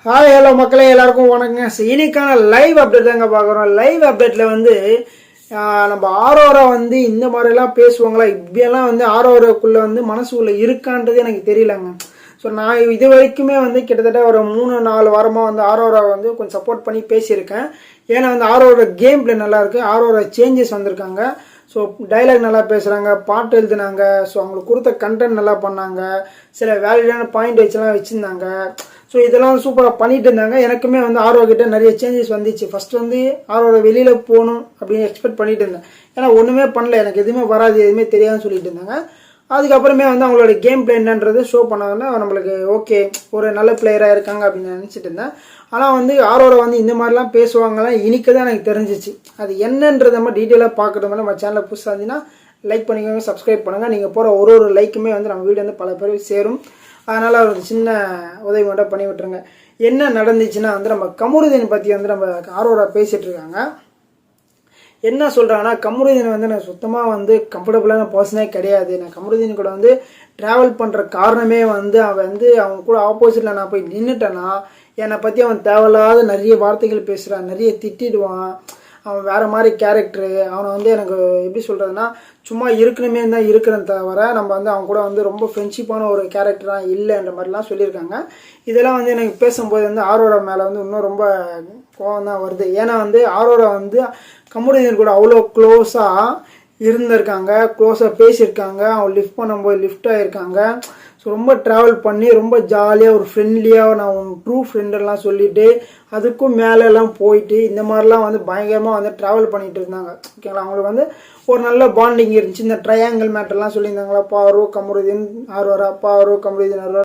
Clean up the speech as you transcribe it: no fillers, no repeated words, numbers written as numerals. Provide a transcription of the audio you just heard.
Hi hello மக்களே, எல்லாருக்கும் வணக்கங்க. இன்னைக்கான லைவ் அப்டேட் தாங்க பார்க்குறோம். லைவ் அப்டேட்டில் வந்து நம்ம ஆரோரா வந்து இந்த மாதிரிலாம் பேசுவாங்களா, இப்படியெல்லாம் வந்து ஆரோராக்குள்ளே வந்து மனசுக்குள்ளே இருக்கான்றது எனக்கு தெரியலங்க. ஸோ நான் இது வரைக்குமே வந்து கிட்டத்தட்ட ஒரு 3-4 வாரமாக வந்து ஆரோரா வந்து கொஞ்சம் சப்போர்ட் பண்ணி பேசியிருக்கேன். ஏன்னா வந்து ஆரோரா கேம் பிளே நல்லாயிருக்கு, ஆரோரா சேஞ்சஸ் வந்திருக்காங்க. ஸோ டைலாக் நல்லா பேசுகிறாங்க, பாட்டு எழுதுனாங்க, ஸோ அவங்களுக்கு கொடுத்த கண்டென்ட் நல்லா பண்ணாங்க, சில வேலிடான பாயிண்ட் வச்சுலாம் வச்சுருந்தாங்க. ஸோ இதெல்லாம் சூப்பராக பண்ணிட்டு இருந்தாங்க. எனக்குமே வந்து ஆர்வா கிட்ட நிறைய சேஞ்சஸ் வந்துச்சு. ஃபர்ஸ்ட் வந்து ஆர்வா வெளியில் போகணும் அப்படின்னு எக்ஸ்பெக்ட் பண்ணிட்டு இருந்தேன். ஏன்னா ஒன்றுமே பண்ணல, எனக்கு எதுவுமே வராது, எதுவுமே தெரியாதுன்னு சொல்லிட்டு இருந்தாங்க. அதுக்கப்புறமே வந்து அவங்களோட கேம் பிளே என்னன்றது ஷோ பண்ணதுன்னா நம்மளுக்கு ஓகே, ஒரு நல்ல பிளேயராக இருக்காங்க அப்படின்னு நினச்சிட்டு இருந்தேன். ஆனால் வந்து ஆரோரா வந்து இந்த மாதிரிலாம் பேசுவாங்கலாம் இனிக்கு தான் எனக்கு தெரிஞ்சிச்சு. அது என்னன்றதை நம்ம டீட்டெயிலாக பார்க்குறது மாதிரி நம்ம சேனலில் புதுசாக இருந்தீங்கன்னா லைக் பண்ணிக்கோங்க, சப்ஸ்கிரைப் பண்ணுங்கள். நீங்கள் போகிற ஒரு லைக்குமே வந்து நம்ம வீடியோ வந்து பல பேர் சேரும். அதனால் ஒரு சின்ன உதவி மட்டும் பண்ணி விட்டுருங்க. என்ன நடந்துச்சுன்னா வந்து நம்ம கமருதீன் பற்றி வந்து நம்ம ஆரோரா பேசிகிட்டு இருக்காங்க. என்ன சொல்கிறாங்கன்னா, கமருதீன் வந்து நான் சுத்தமாக வந்து கம்ஃபர்டபுளான பர்சனே கிடையாது. நான் கமருதீன் கூட வந்து ட்ராவல் பண்ணுற காரணமே வந்து அவன் வந்து அவங்க கூட ஆப்போசிட்டில் நான் போய் நின்றுட்டேன்னா என்னை பற்றி அவன் தேவையில்லாத நிறைய வார்த்தைகள் பேசுகிறான், நிறைய திட்டிடுவான். அவன் வேறு மாதிரி கேரக்டரு. அவனை வந்து எனக்கு எப்படி சொல்கிறதுனா, சும்மா இருக்கணுமே தான் இருக்கிறேன் தவிர நம்ம வந்து அவன் கூட வந்து ரொம்ப ஃப்ரெண்ட்ஷிப்பான ஒரு கேரக்டராக இல்லைன்ற மாதிரிலாம் சொல்லியிருக்காங்க. இதெல்லாம் வந்து எனக்கு பேசும்போது வந்து ஆரோரா மேலே வந்து இன்னும் ரொம்ப கோவம் தான் வருது. ஏன்னா வந்து ஆரோரா வந்து கமருதீன் கூட அவ்வளோ க்ளோஸாக இருந்திருக்காங்க, க்ளோஸாக பேசியிருக்காங்க. அவன் லிஃப்ட் பண்ணும்போது லிஃப்ட் ஆகியிருக்காங்க. ஸோ ரொம்ப ட்ராவல் பண்ணி ரொம்ப ஜாலியாக ஒரு ஃப்ரெண்ட்லியாக நான் உன் ட்ரூ ஃப்ரெண்டெல்லாம் சொல்லிவிட்டு அதுக்கும் மேலெல்லாம் போயிட்டு இந்த மாதிரிலாம் வந்து பயங்கரமாக வந்து ட்ராவல் பண்ணிகிட்டு இருந்தாங்க. ஓகேங்களா, அவங்களுக்கு வந்து ஒரு நல்ல பாண்டிங் இருந்துச்சு. இந்த ட்ரையாங்கிள் மேட்டர்லாம் சொல்லியிருந்தாங்களா, பாரு கமருதீன் ஆர்வரா, பாரு கமருதீன் ஆர்வரா.